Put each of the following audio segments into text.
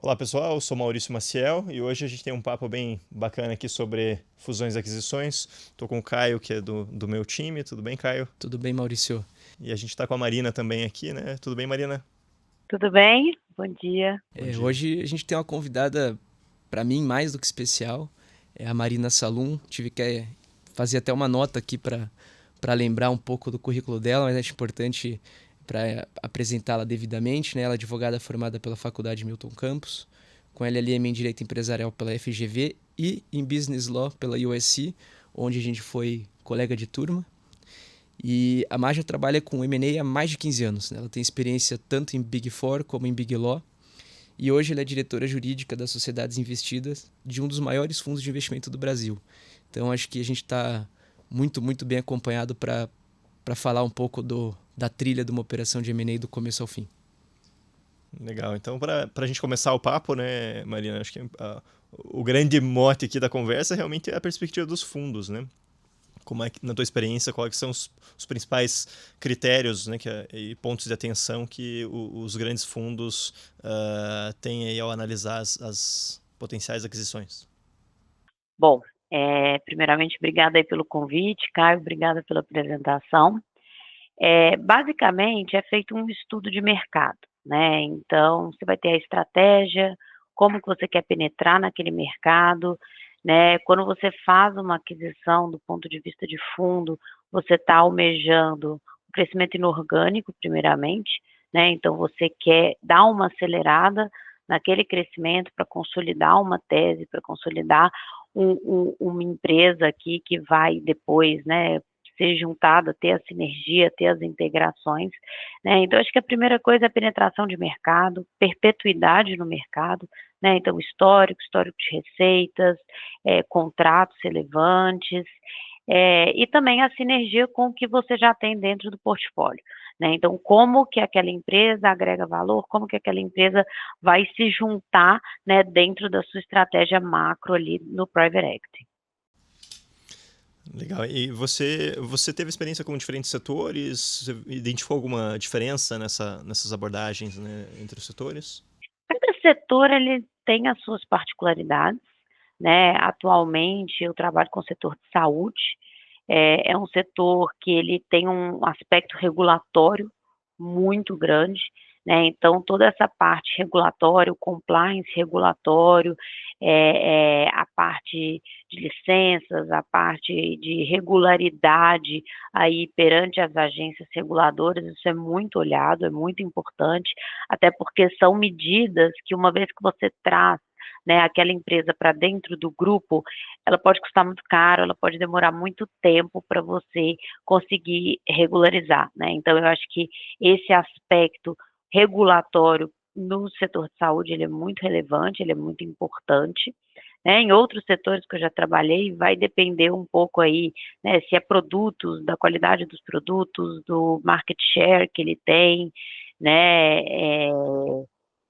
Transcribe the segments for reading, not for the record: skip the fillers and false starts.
Olá pessoal, eu sou Maurício Maciel e hoje a gente tem um papo bem bacana aqui sobre fusões e aquisições. Estou com o Caio, que é do meu time. Tudo bem, Caio? Tudo bem, Maurício? E a gente está com a Marina também aqui, né? Tudo bem, Marina? Tudo bem? Bom dia. Bom dia. Hoje a gente tem uma convidada, para mim, mais do que especial, é a Marina Salum. Tive que fazer até uma nota aqui para lembrar um pouco do currículo dela, mas acho importante para apresentá-la devidamente, né? Ela é advogada formada pela Faculdade Milton Campos, com LLM em Direito Empresarial pela FGV e em Business Law pela USC, onde a gente foi colega de turma. E a Maja trabalha com M&A há mais de 15 anos, né? Ela tem experiência tanto em Big Four como em Big Law. E hoje ela é diretora jurídica das sociedades investidas de um dos maiores fundos de investimento do Brasil. Então acho que a gente está muito bem acompanhado para falar um pouco da trilha de uma operação de M&A do começo ao fim. Legal. Então, para a gente começar o papo, né, Marina, acho que o grande mote aqui da conversa realmente é a perspectiva dos fundos, né? Como é que, na tua experiência, quais são os principais critérios, né, e pontos de atenção que os grandes fundos têm aí ao analisar as potenciais aquisições? Bom, primeiramente, obrigada aí pelo convite, Caio, obrigada pela apresentação. Basicamente, é feito um estudo de mercado, né? Então, você vai ter a estratégia, como que você quer penetrar naquele mercado, né? Quando você faz uma aquisição do ponto de vista de fundo, você está almejando o crescimento inorgânico, primeiramente, né? Então, você quer dar uma acelerada naquele crescimento para consolidar uma tese, para consolidar uma empresa aqui que vai depois, né, ser juntada, ter a sinergia, ter as integrações, né? Então, acho que a primeira coisa é a penetração de mercado, perpetuidade no mercado, né? Então, histórico de receitas, contratos relevantes, e também a sinergia com o que você já tem dentro do portfólio, né? Então, como que aquela empresa agrega valor, como que aquela empresa vai se juntar, né, dentro da sua estratégia macro ali no Private Equity. Legal. E você teve experiência com diferentes setores? Você identificou alguma diferença nessas abordagens, né, entre os setores? Cada setor ele tem as suas particularidades, né? Atualmente eu trabalho com o setor de saúde, é um setor que ele tem um aspecto regulatório muito grande, né? Então toda essa parte regulatória, o compliance regulatório, a parte de licenças, a parte de regularidade aí perante as agências reguladoras, isso é muito olhado, é muito importante, até porque são medidas que uma vez que você traz, né, aquela empresa para dentro do grupo, ela pode custar muito caro, ela pode demorar muito tempo para você conseguir regularizar, né? Então eu acho que esse aspecto regulatório no setor de saúde, ele é muito relevante, ele é muito importante, né? Em outros setores que eu já trabalhei, vai depender um pouco aí, né, se é produtos, da qualidade dos produtos, do market share que ele tem, né,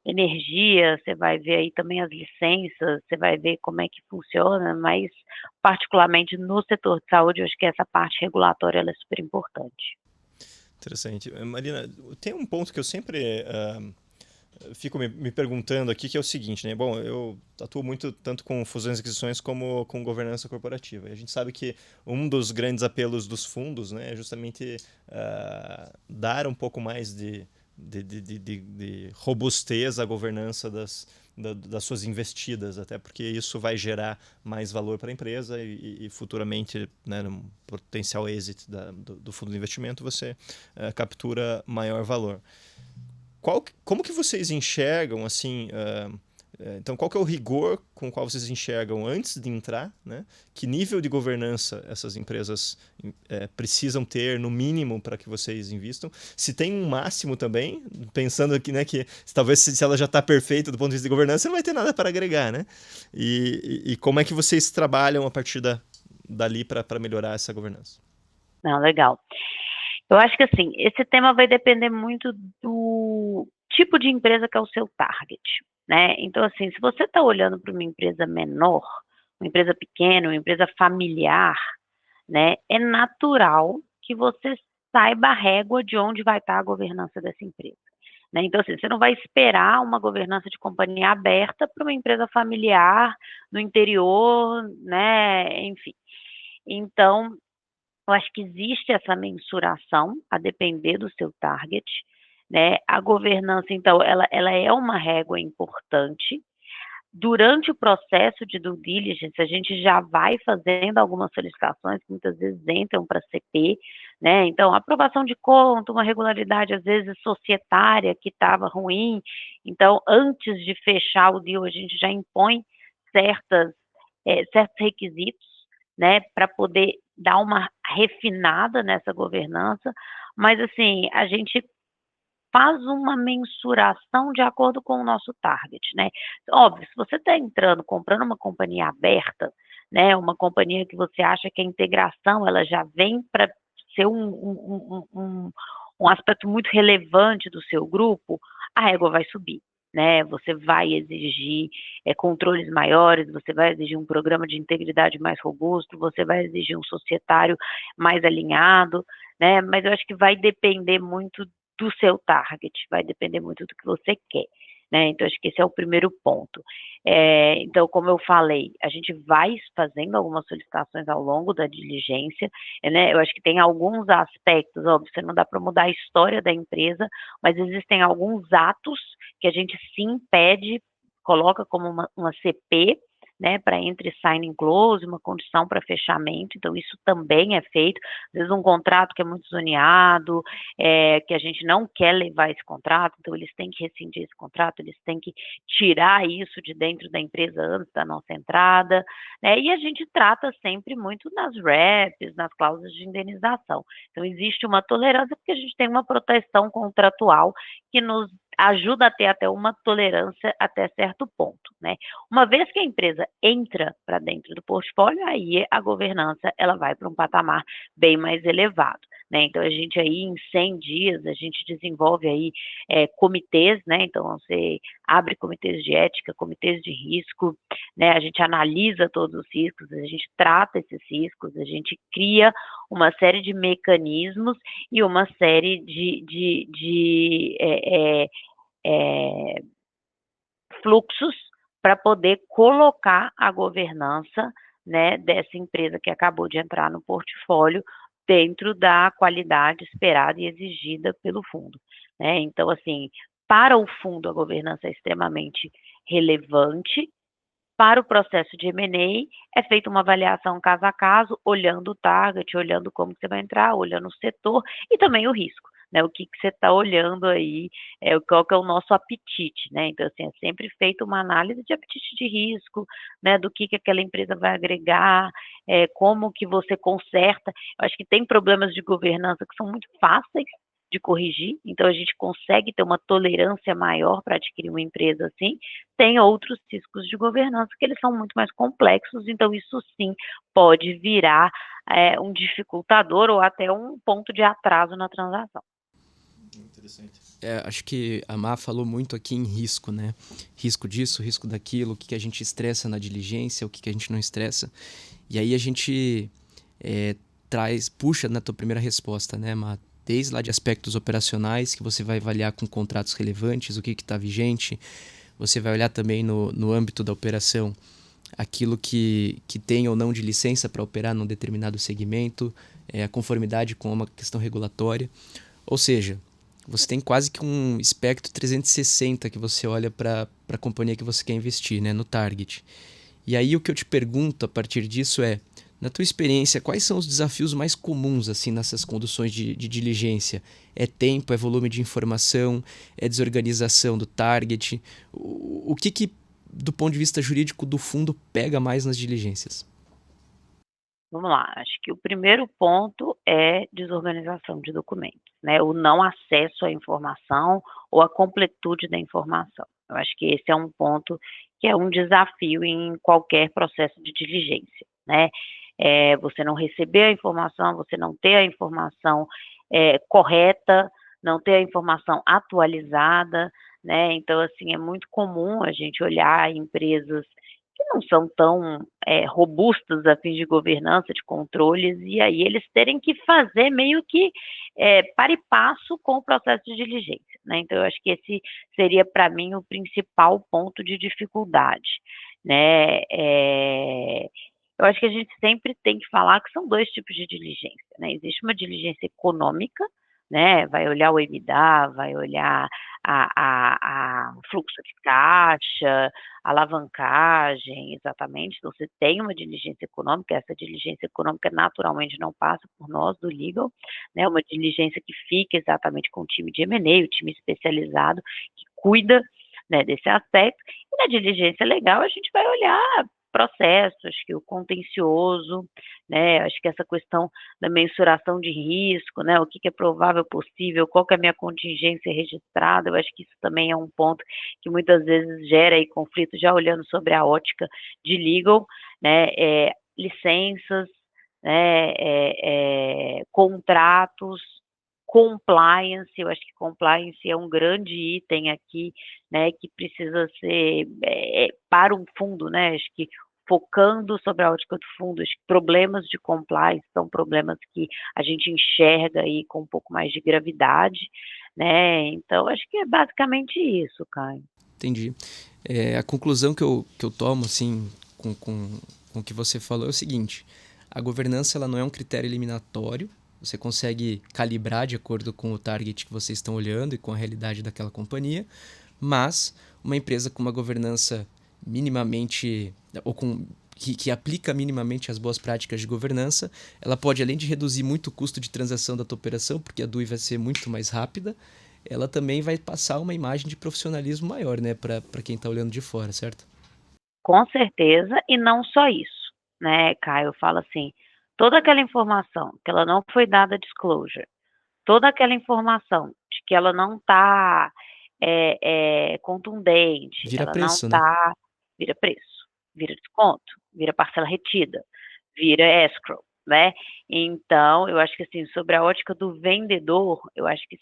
energia, você vai ver aí também as licenças, você vai ver como é que funciona, mas particularmente no setor de saúde, eu acho que essa parte regulatória ela é super importante. Interessante. Marina, tem um ponto que eu sempre fico me perguntando aqui, que é o seguinte, né? Bom, eu atuo muito tanto com fusões e aquisições como com governança corporativa. E a gente sabe que um dos grandes apelos dos fundos, né, é justamente dar um pouco mais de robustez à governança das suas investidas, até porque isso vai gerar mais valor para a empresa e futuramente, né, no potencial exit do fundo de investimento, você captura maior valor. Como que vocês enxergam, assim, então qual que é o rigor com o qual vocês enxergam antes de entrar, né? Que nível de governança essas empresas precisam ter, no mínimo, para que vocês invistam? Se tem um máximo também, pensando aqui, né, que talvez se ela já está perfeita do ponto de vista de governança, não vai ter nada para agregar, né? E como é que vocês trabalham a partir dali para melhorar essa governança? Não, legal. Eu acho que assim, esse tema vai depender muito do tipo de empresa que é o seu target, né? Então, assim, se você está olhando para uma empresa menor, uma empresa pequena, uma empresa familiar, né? É natural que você saiba a régua de onde vai estar a governança dessa empresa. né? Então, assim, você não vai esperar uma governança de companhia aberta para uma empresa familiar no interior, né? Enfim. Então, eu acho que existe essa mensuração a depender do seu target, né? A governança, então, ela é uma régua importante. Durante o processo de due diligence, a gente já vai fazendo algumas solicitações que muitas vezes entram para CP, né? Então, aprovação de conta, uma regularidade, às vezes, societária que estava ruim. Então, antes de fechar o deal, a gente já impõe certos requisitos, né, para poder dar uma refinada nessa governança. Mas, assim, a gente faz uma mensuração de acordo com o nosso target, né. Óbvio, se você está entrando, comprando uma companhia aberta, né, uma companhia que você acha que a integração ela já vem para ser um aspecto muito relevante do seu grupo, a régua vai subir, né. Você vai exigir, controles maiores, você vai exigir um programa de integridade mais robusto, você vai exigir um societário mais alinhado, né, mas eu acho que vai depender muito do seu target, vai depender muito do que você quer, né, então acho que esse é o primeiro ponto. Então, como eu falei, a gente vai fazendo algumas solicitações ao longo da diligência, né, eu acho que tem alguns aspectos, óbvio, você não dá para mudar a história da empresa, mas existem alguns atos que a gente sim pede, coloca como uma CP, né, para entre signing close, uma condição para fechamento, então isso também é feito, às vezes um contrato que é muito zoneado, que a gente não quer levar esse contrato, então eles têm que rescindir esse contrato, eles têm que tirar isso de dentro da empresa antes da nossa entrada, né, e a gente trata sempre muito nas REPs, nas cláusulas de indenização. Então existe uma tolerância porque a gente tem uma proteção contratual que nos ajuda a ter até uma tolerância até certo ponto, né. Uma vez que a empresa entra para dentro do portfólio, aí a governança ela vai para um patamar bem mais elevado, né. Então a gente aí em 100 dias, a gente desenvolve aí, comitês, né, então você abre comitês de ética, comitês de risco, né, a gente analisa todos os riscos, a gente trata esses riscos, a gente cria uma série de mecanismos e uma série de fluxos para poder colocar a governança, né, dessa empresa que acabou de entrar no portfólio dentro da qualidade esperada e exigida pelo fundo, né. Então, assim, para o fundo a governança é extremamente relevante, para o processo de M&A é feita uma avaliação caso a caso, olhando o target, olhando como você vai entrar, olhando o setor e também o risco, né, o que você está olhando aí, qual que é o nosso apetite, né. Então, assim, é sempre feita uma análise de apetite de risco, né, do que aquela empresa vai agregar, como que você conserta. Eu acho que tem problemas de governança que são muito fáceis de corrigir, então a gente consegue ter uma tolerância maior para adquirir uma empresa assim. Tem outros riscos de governança que eles são muito mais complexos, então isso sim pode virar, um dificultador ou até um ponto de atraso na transação. Interessante. Acho que a Má falou muito aqui em risco, né? Risco disso, risco daquilo, o que a gente estressa na diligência, o que a gente não estressa. E aí a gente puxa na tua primeira resposta, né, Má? Desde lá de aspectos operacionais, que você vai avaliar com contratos relevantes, o que está vigente. Você vai olhar também no âmbito da operação aquilo que tem ou não de licença para operar num determinado segmento, a conformidade com uma questão regulatória. Ou seja, você tem quase que um espectro 360 que você olha para a companhia que você quer investir, né, no target. E aí o que eu te pergunto a partir disso é, na tua experiência, quais são os desafios mais comuns assim nessas conduções de diligência? É tempo, é volume de informação, é desorganização do target? O que, do ponto de vista jurídico do fundo, pega mais nas diligências? Vamos lá, acho que o primeiro ponto é desorganização de documentos, né, o não acesso à informação ou a completude da informação. Eu acho que esse é um ponto que é um desafio em qualquer processo de diligência, né. Você não receber a informação, você não ter a informação, correta, não ter a informação atualizada, né, então assim, é muito comum a gente olhar empresas que não são tão, robustas a fins de governança, de controles, e aí eles terem que fazer meio que, para e passo com o processo de diligência, né? Então, eu acho que esse seria, para mim, o principal ponto de dificuldade, né? Eu acho que a gente sempre tem que falar que são 2 tipos de diligência, né? Existe uma diligência econômica, né, vai olhar o EBITDA, vai olhar o fluxo de caixa, alavancagem, exatamente. Então, você tem uma diligência econômica, essa diligência econômica naturalmente não passa por nós do legal, né, uma diligência que fica exatamente com o time de M&A, o time especializado que cuida, né, desse aspecto. E na diligência legal a gente vai olhar processos, acho que o contencioso, né, acho que essa questão da mensuração de risco, né, o que é provável, possível, qual que é a minha contingência registrada, eu acho que isso também é um ponto que muitas vezes gera aí conflito, já olhando sobre a ótica de legal, né, licenças, né, contratos, compliance, eu acho que compliance é um grande item aqui, né, que precisa ser para um fundo, né, acho que focando sobre a ótica do fundo, acho que problemas de compliance são problemas que a gente enxerga aí com um pouco mais de gravidade, né, então acho que é basicamente isso, Caio. Entendi. A conclusão que eu tomo, assim, com o que você falou é o seguinte: a governança ela não é um critério eliminatório, você consegue calibrar de acordo com o target que vocês estão olhando e com a realidade daquela companhia, mas uma empresa com uma governança minimamente, ou que aplica minimamente as boas práticas de governança, ela pode, além de reduzir muito o custo de transação da tua operação, porque a DUI vai ser muito mais rápida, ela também vai passar uma imagem de profissionalismo maior, né, para quem está olhando de fora, certo? Com certeza, e não só isso, né, Caio, eu falo assim, toda aquela informação que ela não foi dada disclosure, toda aquela informação de que ela não está contundente, Vira ela não preço, né? está, vira preço, vira desconto, vira parcela retida, vira escrow, né? Então, eu acho que assim, sobre a ótica do vendedor, eu acho que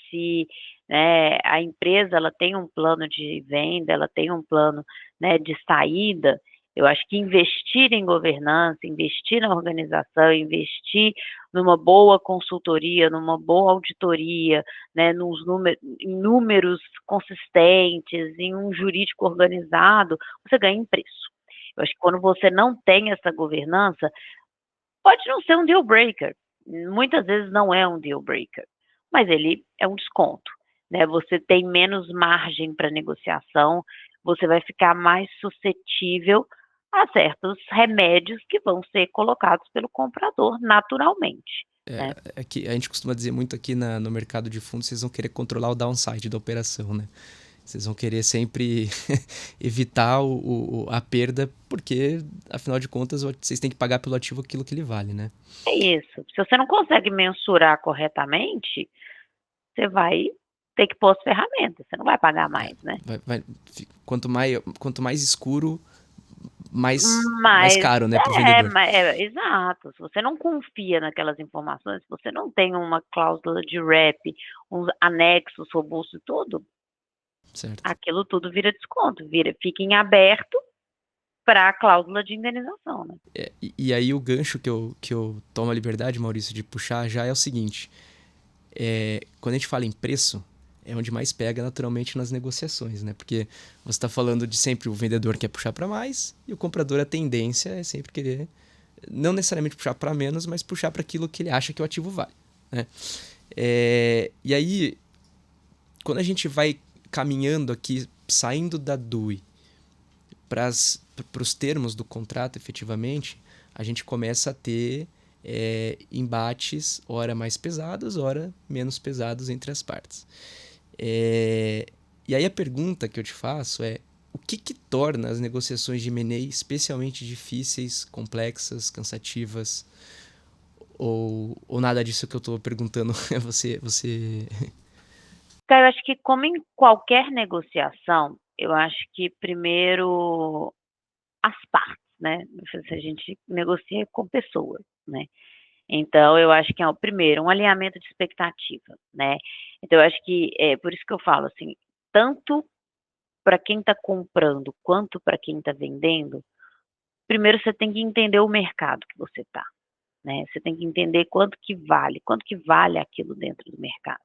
se né, a empresa ela tem um plano de venda, ela tem um plano, né, de saída, eu acho que investir em governança, investir na organização, investir numa boa consultoria, numa boa auditoria, né, em números consistentes, em um jurídico organizado, você ganha em preço. Eu acho que quando você não tem essa governança, pode não ser um deal breaker, muitas vezes não é um deal breaker, mas ele é um desconto, né? Você tem menos margem para negociação, você vai ficar mais suscetível a certos remédios que vão ser colocados pelo comprador naturalmente, né? É que a gente costuma dizer muito aqui no mercado de fundos, vocês vão querer controlar o downside da operação, né? Vocês vão querer sempre evitar a perda, porque, afinal de contas, vocês têm que pagar pelo ativo aquilo que ele vale, né? É isso. Se você não consegue mensurar corretamente, você vai ter que pôr as ferramentas, você não vai pagar mais, né? Quanto mais escuro, mais Mas caro, né, pro vendedor. exato. Se você não confia naquelas informações, se você não tem uma cláusula de wrap, uns anexos robustos e tudo, Certo. aquilo tudo vira desconto, fica em aberto para a cláusula de indenização, né? E aí o gancho que eu tomo a liberdade, Maurício, de puxar já é o seguinte: quando a gente fala em preço, é onde mais pega naturalmente nas negociações, né? Porque você está falando de sempre o vendedor quer puxar para mais e o comprador, a tendência é sempre querer, não necessariamente puxar para menos, mas puxar para aquilo que ele acha que o ativo vale, né? E aí, quando a gente vai caminhando aqui, saindo da DUI para os termos do contrato efetivamente, a gente começa a ter embates, ora mais pesados, ora menos pesados entre as partes. E aí a pergunta que eu te faço é: o que torna as negociações de M&A especialmente difíceis, complexas, cansativas? Ou nada disso que eu estou perguntando é você... Então, eu acho que como em qualquer negociação, eu acho que primeiro as partes, né? A gente negocia com pessoas, né? Então, eu acho que é o primeiro, um alinhamento de expectativa, né? Então, eu acho que é por isso que eu falo assim, tanto para quem está comprando quanto para quem está vendendo, primeiro você tem que entender o mercado que você está, né? Você tem que entender quanto que vale aquilo dentro do mercado.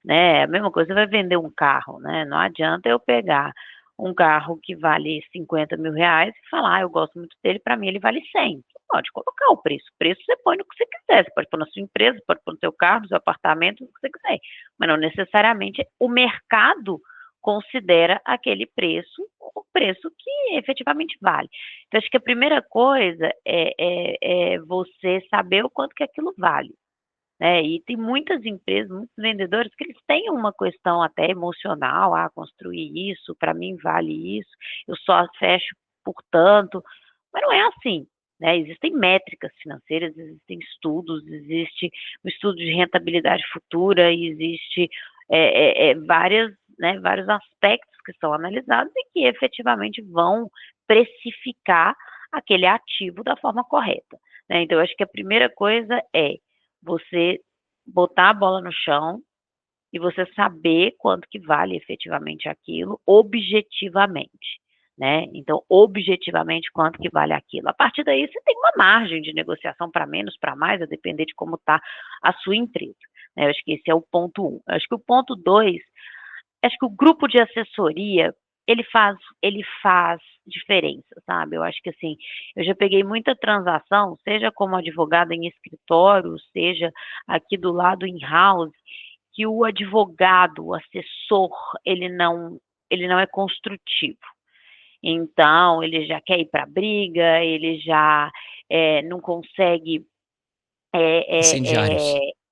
né? A mesma coisa, você vai vender um carro, né? Não adianta eu pegar um carro que vale 50 mil reais e falar, eu gosto muito dele, para mim ele vale 100. Você pode colocar o preço você põe no que você quiser, você pode pôr na sua empresa, pode pôr no seu carro, no seu apartamento, no que você quiser, mas não necessariamente o mercado considera aquele preço o preço que efetivamente vale. Então, acho que a primeira coisa é você saber o quanto que aquilo vale, né? E tem muitas empresas, muitos vendedores que eles têm uma questão até emocional, construir isso, para mim vale isso, eu só fecho por tanto, mas não é assim, né? Existem métricas financeiras, existem estudos, existe o estudo de rentabilidade futura, existe várias, né, vários aspectos que são analisados e que efetivamente vão precificar aquele ativo da forma correta, né? Então, eu acho que a primeira coisa é você botar a bola no chão e você saber quanto que vale efetivamente aquilo, objetivamente, né? Então, objetivamente, quanto que vale aquilo. A partir daí, você tem uma margem de negociação para menos, para mais, a depender de como está a sua empresa, né? Eu acho que esse é o ponto um. Eu acho que o ponto dois, acho que o grupo de assessoria, ele faz diferença, sabe? Eu acho que assim, eu já peguei muita transação, seja como advogada em escritório, seja aqui do lado in house, que o advogado, o assessor, ele não é construtivo. Então, ele já quer ir para a briga, ele já não consegue Incendiários.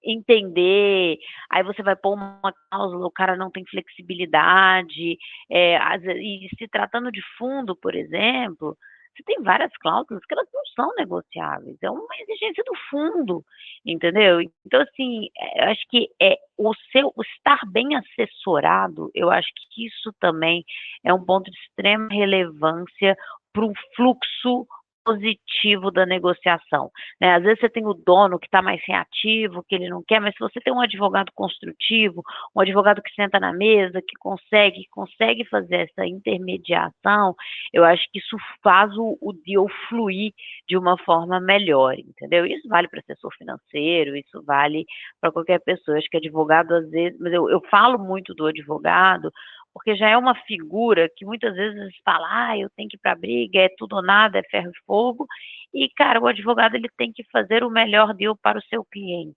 entender, aí você vai pôr uma cláusula, o cara não tem flexibilidade, e se tratando de fundo, por exemplo, você tem várias cláusulas que elas não são negociáveis, é uma exigência do fundo, entendeu? Então, assim, eu acho que o estar bem assessorado, eu acho que isso também é um ponto de extrema relevância para o fluxo positivo da negociação, né? Às vezes você tem o dono que está mais reativo, que ele não quer, mas se você tem um advogado construtivo, um advogado que senta na mesa, que consegue fazer essa intermediação, eu acho que isso faz o deal fluir de uma forma melhor, entendeu? Isso vale para assessor financeiro, isso vale para qualquer pessoa. Acho que advogado, às vezes, mas eu falo muito do advogado, porque já é uma figura que muitas vezes fala, eu tenho que ir para a briga, é tudo ou nada, é ferro e fogo, e, cara, o advogado ele tem que fazer o melhor deal para o seu cliente,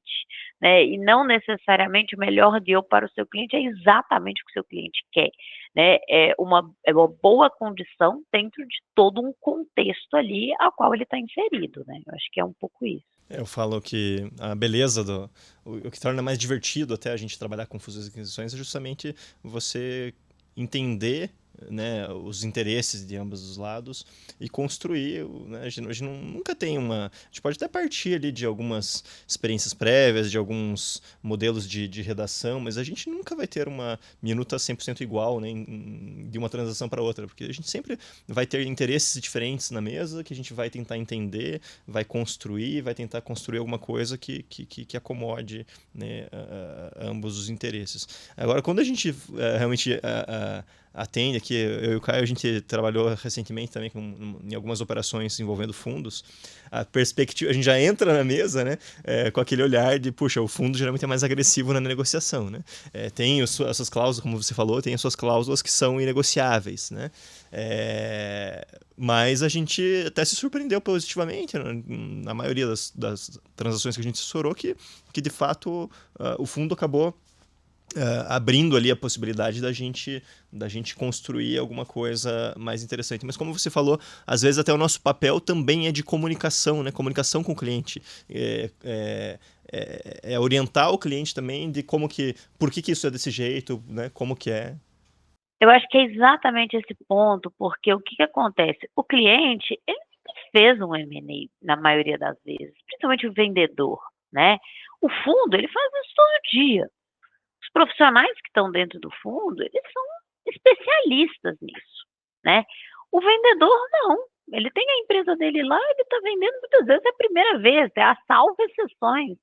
né? E não necessariamente o melhor deal para o seu cliente é exatamente o que o seu cliente quer, né? É uma boa condição dentro de todo um contexto ali ao qual ele está inserido, né? Eu acho que é um pouco isso. Eu falo que a beleza o que torna mais divertido até a gente trabalhar com fusões e aquisições é justamente você entender, né, os interesses de ambos os lados e construir, né, a gente nunca tem a gente pode até partir ali de algumas experiências prévias, de alguns modelos de redação, mas a gente nunca vai ter uma minuta 100% igual, né, de uma transação para outra, porque a gente sempre vai ter interesses diferentes na mesa que a gente vai tentar entender, vai construir, vai tentar construir alguma coisa que acomode, né, a ambos os interesses. Agora, quando a gente realmente atende aqui, eu e o Caio, a gente trabalhou recentemente também em algumas operações envolvendo fundos. A perspectiva, a gente já entra na mesa, né, com aquele olhar de, puxa, o fundo geralmente é mais agressivo na negociação, né? Tem as suas cláusulas, como você falou, tem as suas cláusulas que são inegociáveis, né? Mas a gente até se surpreendeu positivamente, né, na maioria das transações que a gente assessorou, que de fato o fundo acabou abrindo ali a possibilidade da gente construir alguma coisa mais interessante. Mas como você falou, às vezes até o nosso papel também é de comunicação, né? Comunicação com o cliente. Orientar o cliente também de por que isso é desse jeito, né? Como que é. Eu acho que é exatamente esse ponto, porque o que acontece? O cliente, ele fez um M&A na maioria das vezes, principalmente o vendedor, né? O fundo, ele faz isso todo dia. Os profissionais que estão dentro do fundo, eles são especialistas nisso, né? O vendedor não. Ele tem a empresa dele lá, ele está vendendo muitas vezes é a primeira vez, é a salvo exceções,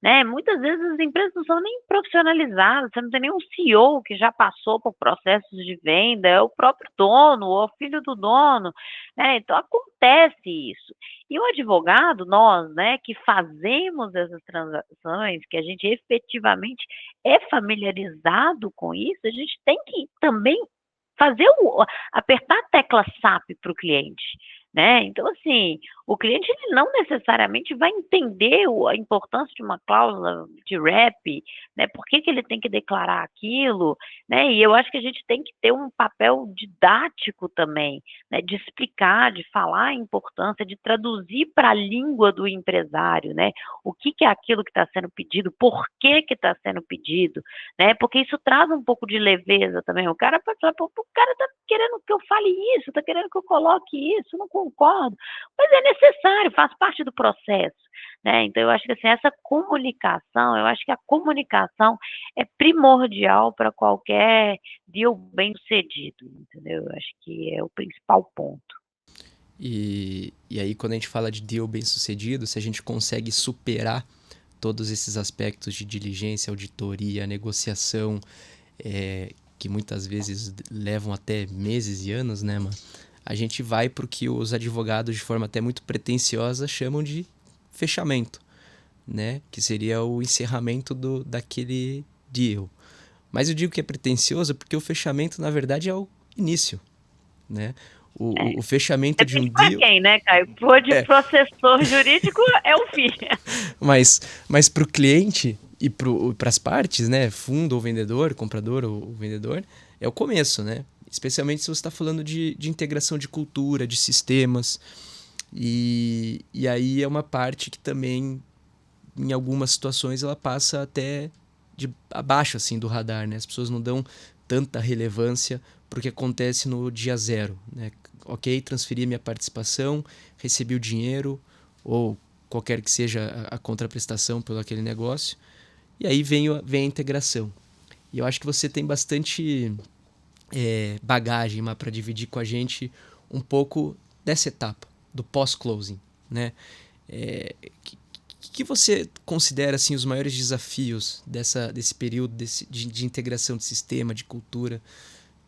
né? Muitas vezes as empresas não são nem profissionalizadas, você não tem nenhum CEO que já passou por processos de venda, é o próprio dono ou o filho do dono, né? Então acontece isso. E o advogado, nós, né, que fazemos essas transações, que a gente efetivamente é familiarizado com isso, a gente tem que também fazer apertar a tecla SAP para o cliente, né? Então, assim, o cliente ele não necessariamente vai entender a importância de uma cláusula de REP, né? Por que que ele tem que declarar aquilo, né? E eu acho que a gente tem que ter um papel didático também, né? De explicar, de falar a importância, de traduzir para a língua do empresário, né? O que que é aquilo que está sendo pedido, por que que está sendo pedido, né? Porque isso traz um pouco de leveza também. O cara pode falar, pô, o cara está querendo que eu fale isso, está querendo que eu coloque isso, não concordo. Mas é necessário, faz parte do processo, né? Então eu acho que assim, essa comunicação, eu acho que a comunicação é primordial para qualquer deal bem-sucedido, entendeu? Eu acho que é o principal ponto. E aí, quando a gente fala de deal bem-sucedido, se a gente consegue superar todos esses aspectos de diligência, auditoria, negociação, que muitas vezes levam até meses e anos, né, mano? A gente vai pro que os advogados, de forma até muito pretensiosa, chamam de fechamento, né? Que seria o encerramento daquele deal. Mas eu digo que é pretensioso porque o fechamento, na verdade, é o início, né? O fechamento de um Depende para deal... quem, né, Caio? Por de processor jurídico é o fim. Mas para o cliente e para as partes, né, fundo ou vendedor, comprador ou vendedor, é o começo, né? Especialmente se você está falando de integração de cultura, de sistemas. E aí é uma parte que também, em algumas situações, ela passa até de abaixo assim, do radar, né? As pessoas não dão tanta relevância para o que acontece no dia zero, né? Ok, transferi minha participação, recebi o dinheiro, ou qualquer que seja a contraprestação pelo aquele negócio, e aí vem a integração. E eu acho que você tem bastante bagagem para dividir com a gente um pouco dessa etapa, do pós-closing, né? Que você considera assim, os maiores desafios desse período de integração de sistema, de cultura,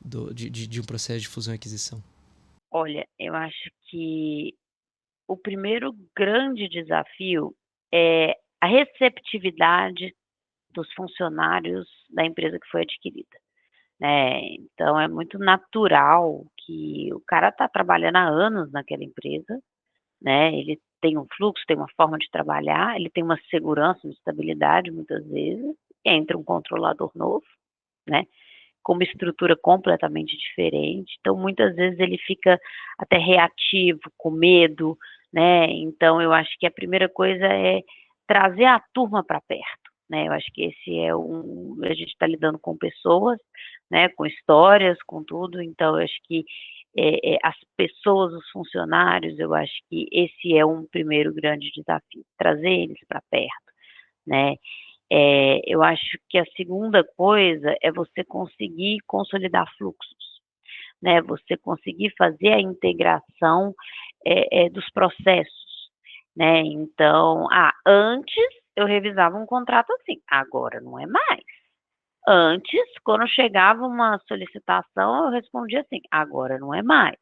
de um processo de fusão e aquisição? Olha, eu acho que o primeiro grande desafio é a receptividade dos funcionários da empresa que foi adquirida, né. Então é muito natural que o cara está trabalhando há anos naquela empresa, né, ele tem um fluxo, tem uma forma de trabalhar, ele tem uma segurança, uma estabilidade muitas vezes, entra um controlador novo, né, com uma estrutura completamente diferente, então muitas vezes ele fica até reativo, com medo, né, então eu acho que a primeira coisa é trazer a turma para perto, né, eu acho que esse é a gente está lidando com pessoas, né, com histórias, com tudo, então eu acho que, as pessoas, os funcionários, eu acho que esse é um primeiro grande desafio, trazer eles para perto, né. Eu acho que a segunda coisa é você conseguir consolidar fluxos, né, você conseguir fazer a integração, dos processos, né, então, antes eu revisava um contrato assim, agora não é mais. Antes, quando chegava uma solicitação, eu respondia assim, agora não é mais,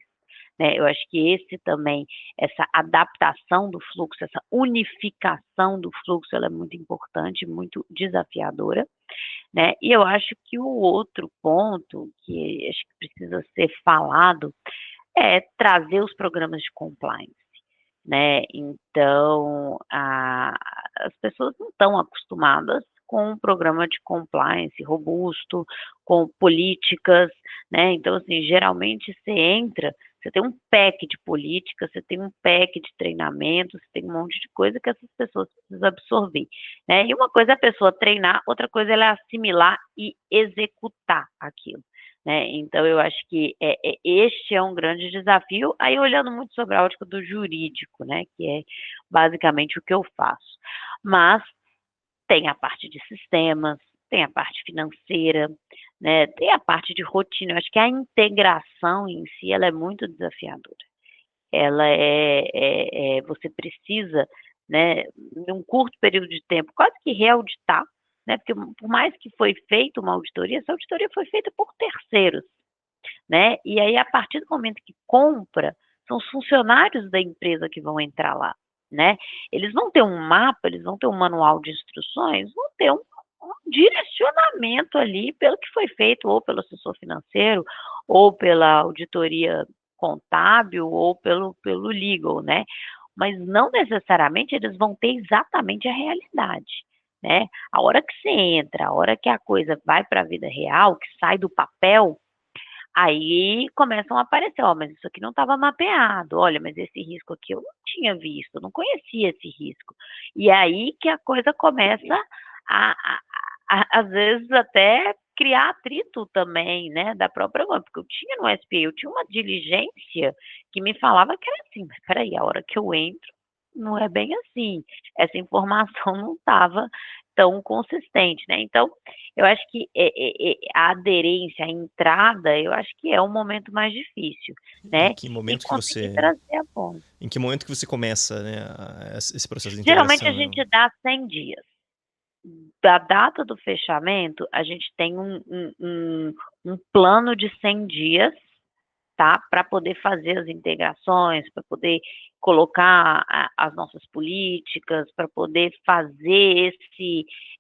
né. Eu acho que esse também, essa adaptação do fluxo, essa unificação do fluxo, ela é muito importante, muito desafiadora, né. E eu acho que o outro ponto que acho que precisa ser falado é trazer os programas de compliance, né. Então, as pessoas não estão acostumadas com um programa de compliance robusto, com políticas, né. Então, assim, geralmente você entra, você tem um pack de políticas, você tem um pack de treinamento, você tem um monte de coisa que essas pessoas precisam absorver, né. E uma coisa é a pessoa treinar, outra coisa é ela assimilar e executar aquilo, né. Então eu acho que este é um grande desafio, aí olhando muito sobre a ótica do jurídico, né, que é basicamente o que eu faço. Mas tem a parte de sistemas, tem a parte financeira, né, tem a parte de rotina, eu acho que a integração em si ela é muito desafiadora. Ela você precisa né, num curto período de tempo, quase que reauditar, né, porque por mais que foi feita uma auditoria, essa auditoria foi feita por terceiros, né, e aí a partir do momento que compra, são os funcionários da empresa que vão entrar lá, né, eles vão ter um mapa, eles vão ter um manual de instruções, vão ter um direcionamento ali pelo que foi feito ou pelo assessor financeiro, ou pela auditoria contábil, ou pelo legal, né, mas não necessariamente eles vão ter exatamente a realidade, né. A hora que você entra, a hora que a coisa vai para a vida real, que sai do papel, aí começam a aparecer: "Ó, mas isso aqui não estava mapeado. Olha, mas esse risco aqui eu não tinha visto, eu não conhecia esse risco". E aí que a coisa começa às vezes até criar atrito também, né, da própria banca, porque eu tinha no SPA, eu tinha uma diligência que me falava que era assim: "Mas espera aí, a hora que eu entro, não é bem assim, essa informação não estava tão consistente", né. Então, eu acho que, a aderência, a entrada, eu acho que é o momento mais difícil, Em né, que e momento que conseguir você, trazer a ponta. em que momento que você começa, né, esse processo de Geralmente a integração, gente né? dá 100 dias. Da data do fechamento, a gente tem um plano de 100 dias, tá, para poder fazer as integrações, para poder colocar as nossas políticas, para poder fazer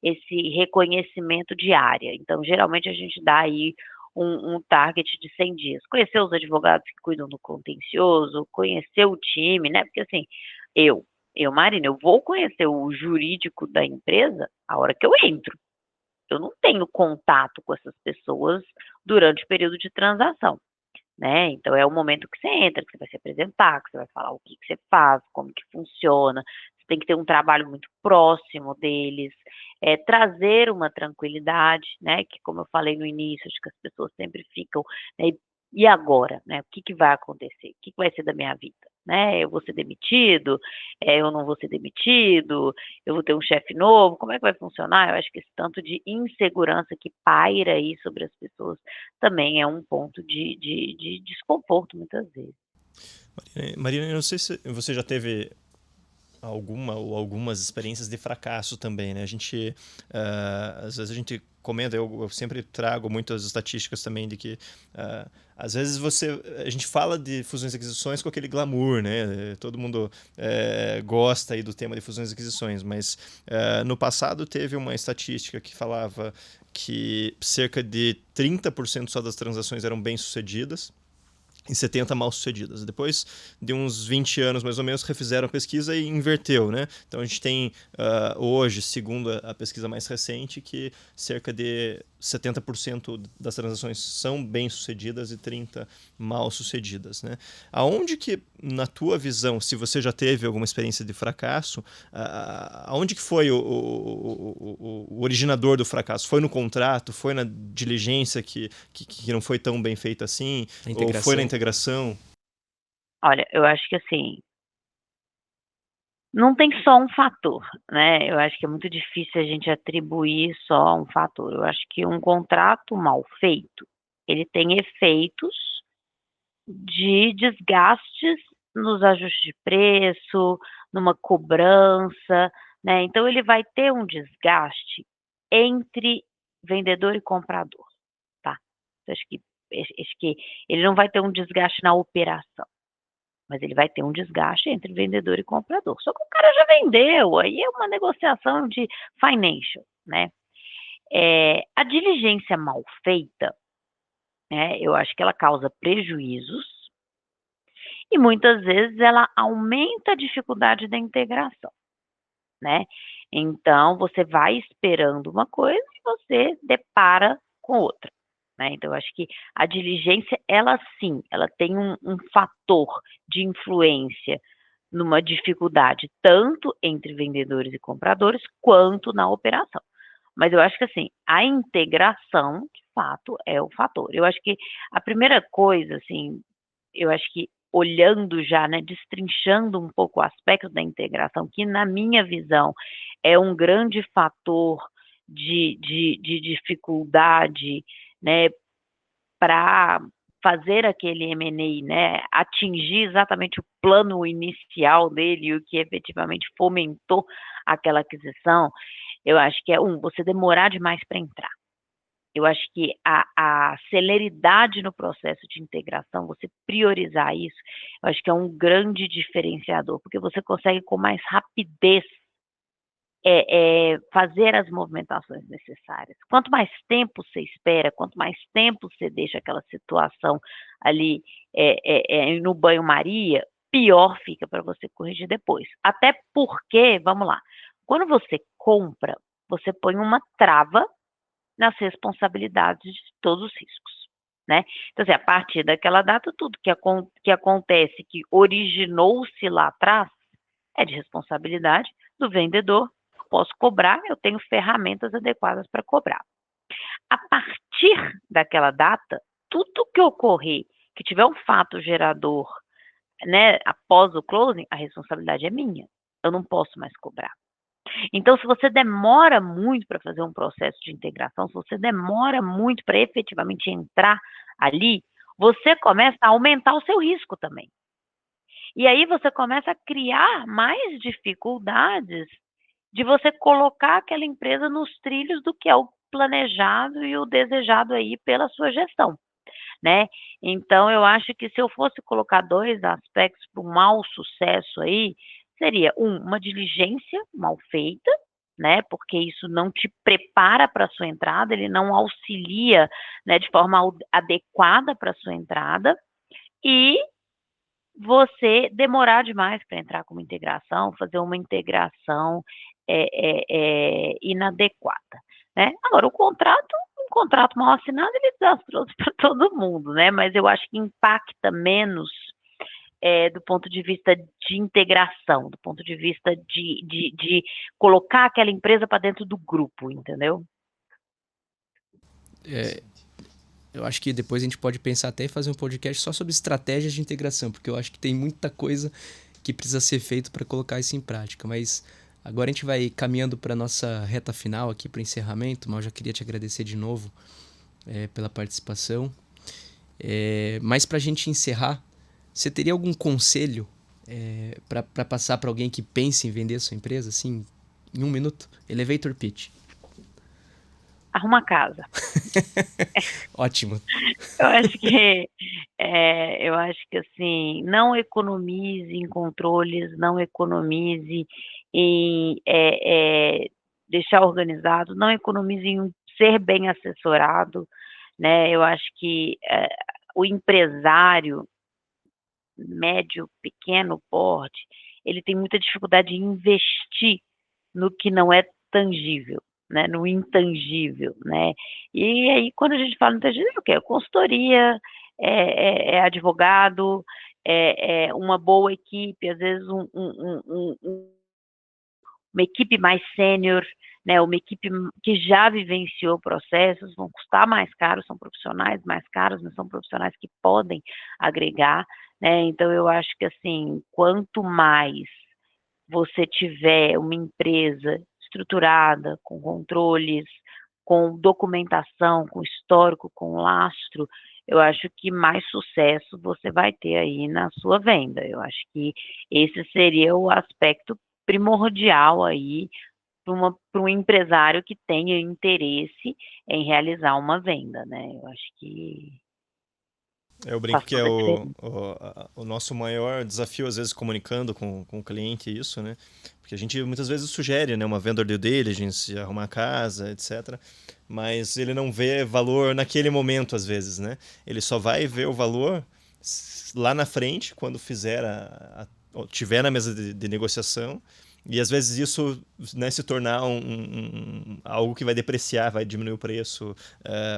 esse reconhecimento de área. Então, geralmente a gente dá aí um target de 100 dias. Conhecer os advogados que cuidam do contencioso, conhecer o time, né, porque assim, eu Marina, eu vou conhecer o jurídico da empresa a hora que eu entro. Eu não tenho contato com essas pessoas durante o período de transação, né, então é o momento que você entra, que você vai se apresentar, que você vai falar o que que você faz, como que funciona, você tem que ter um trabalho muito próximo deles, trazer uma tranquilidade, né, que como eu falei no início, acho que as pessoas sempre ficam, né, e agora, né, o que que vai acontecer? O que que vai ser da minha vida, né, eu vou ser demitido, eu não vou ser demitido, eu vou ter um chefe novo, como é que vai funcionar? Eu acho que esse tanto de insegurança que paira aí sobre as pessoas também é um ponto de desconforto muitas vezes. Marina, eu não sei se você já teve alguma ou algumas experiências de fracasso também, né? A gente, às vezes a gente comenta, eu sempre trago muitas estatísticas também de que às vezes a gente fala de fusões e aquisições com aquele glamour, né? Todo mundo gosta aí do tema de fusões e aquisições, mas no passado teve uma estatística que falava que cerca de 30% só das transações eram bem-sucedidas e 70 mal sucedidas. Depois de uns 20 anos, mais ou menos, refizeram a pesquisa e inverteu, né? Então a gente tem hoje, segundo a pesquisa mais recente, que cerca de 70% das transações são bem-sucedidas e 30 mal-sucedidas, né? Aonde que, na tua visão, se você já teve alguma experiência de fracasso, aonde que foi o originador do fracasso? Foi no contrato? Foi na diligência que não foi tão bem feita assim? Ou foi na integração? Olha, eu acho que assim, não tem só um fator, né, eu acho que é muito difícil a gente atribuir só um fator. Eu acho que um contrato mal feito, ele tem efeitos de desgastes nos ajustes de preço, numa cobrança, né, então ele vai ter um desgaste entre vendedor e comprador, tá. Eu acho que ele não vai ter um desgaste na operação, mas ele vai ter um desgaste entre vendedor e comprador. Só que o cara já vendeu, aí é uma negociação de financial, né. A diligência mal feita, né, eu acho que ela causa prejuízos e muitas vezes ela aumenta a dificuldade da integração, né. Então você vai esperando uma coisa e você depara com outra, né. Então eu acho que a diligência, ela sim, ela tem um fator de influência numa dificuldade tanto entre vendedores e compradores, quanto na operação. Mas eu acho que assim, a integração, de fato, é o fator. Eu acho que a primeira coisa, assim, eu acho que olhando já, né, destrinchando um pouco o aspecto da integração, que na minha visão é um grande fator de dificuldade, né, para fazer aquele M&A, né, atingir exatamente o plano inicial dele, o que efetivamente fomentou aquela aquisição, eu acho que você demorar demais para entrar. Eu acho que a celeridade no processo de integração, você priorizar isso, eu acho que é um grande diferenciador, porque você consegue com mais rapidez fazer as movimentações necessárias. Quanto mais tempo você espera, quanto mais tempo você deixa aquela situação ali no banho-maria, pior fica para você corrigir depois. Até porque, vamos lá, quando você compra, você põe uma trava nas responsabilidades de todos os riscos, né? Então, assim, a partir daquela data, tudo que acontece, que originou-se lá atrás, é de responsabilidade do vendedor. Eu posso cobrar, eu tenho ferramentas adequadas para cobrar. A partir daquela data, tudo que ocorrer, que tiver um fato gerador, né, após o closing, a responsabilidade é minha. Eu não posso mais cobrar. Então, se você demora muito para fazer um processo de integração, se você demora muito para efetivamente entrar ali, você começa a aumentar o seu risco também. E aí você começa a criar mais dificuldades de você colocar aquela empresa nos trilhos do que é o planejado e o desejado aí pela sua gestão, né? Então, eu acho que se eu fosse colocar 2 aspectos para um mau sucesso aí, seria uma diligência mal feita, né? Porque isso não te prepara para a sua entrada, ele não auxilia, né, de forma adequada para a sua entrada, e você demorar demais para entrar com uma integração, fazer uma integração inadequada, né? Agora, um contrato mal assinado, ele é desastroso para todo mundo, né? Mas eu acho que impacta menos do ponto de vista de integração, do ponto de vista de colocar aquela empresa para dentro do grupo, entendeu? Eu acho que depois a gente pode pensar até em fazer um podcast só sobre estratégias de integração, porque eu acho que tem muita coisa que precisa ser feito para colocar isso em prática. Mas agora a gente vai caminhando para a nossa reta final aqui, para o encerramento, mas eu já queria te agradecer de novo pela participação. Mas para a gente encerrar, você teria algum conselho para passar para alguém que pense em vender a sua empresa, assim, em 1 minuto? Elevator pitch. Arruma casa. Ótimo. Eu acho que assim, não economize em controles, não economize em deixar organizado, não economize em ser bem assessorado, né? Eu acho que o empresário médio, pequeno porte, ele tem muita dificuldade de investir no que não é tangível, né, no intangível, né? E aí, quando a gente fala no intangível, é o quê? É consultoria, advogado, uma boa equipe, às vezes uma equipe mais sênior, né, uma equipe que já vivenciou processos, vão custar mais caro, são profissionais mais caros, mas são profissionais que podem agregar, né? Então, eu acho que, assim, quanto mais você tiver uma empresa estruturada, com controles, com documentação, com histórico, com lastro, eu acho que mais sucesso você vai ter aí na sua venda. Eu acho que esse seria o aspecto primordial aí para um empresário que tenha interesse em realizar uma venda, né? Eu acho que Eu brinco que é o nosso maior desafio, às vezes, comunicando com o cliente, isso, né? Porque a gente muitas vezes sugere, né, uma vendor due diligence, arrumar a casa, etc. Mas ele não vê valor naquele momento, às vezes, né? Ele só vai ver o valor lá na frente, quando tiver na mesa de negociação. E às vezes isso, né, se tornar algo que vai depreciar, vai diminuir o preço,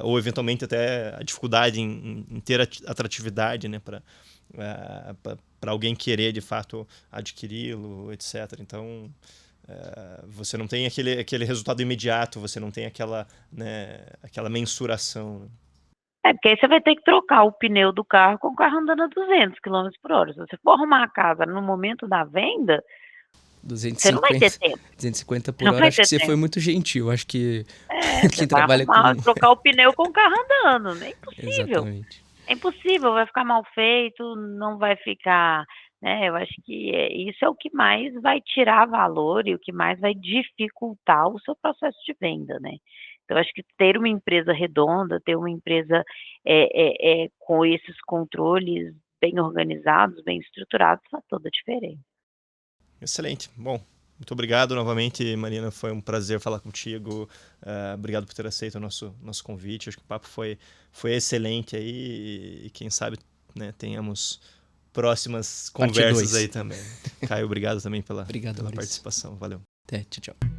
ou eventualmente até a dificuldade em ter atratividade, né, para alguém querer de fato adquiri-lo, etc. Então, você não tem aquele resultado imediato, você não tem aquela mensuração. Porque aí você vai ter que trocar o pneu do carro com o carro andando a 200 km por hora. Se você for arrumar a casa no momento da venda, 250, você não vai ter tempo. 250 por hora, acho que você foi muito gentil. Acho que quem Você vai trabalha com... trocar o pneu com o carro andando, não é impossível. Exatamente. É impossível, vai ficar mal feito, não vai ficar, né? Eu acho que isso é o que mais vai tirar valor e o que mais vai dificultar o seu processo de venda, né? Então, eu acho que ter uma empresa redonda, ter uma empresa com esses controles bem organizados, bem estruturados, faz toda a diferença. Excelente. Bom, muito obrigado novamente, Marina. Foi um prazer falar contigo. Obrigado por ter aceito o nosso convite. Acho que o papo foi excelente aí e quem sabe, né, tenhamos próximas Parte conversas 2. aí também. Caio, obrigado também pela Obrigado, Maurício. participação. Valeu. Até, tchau, tchau.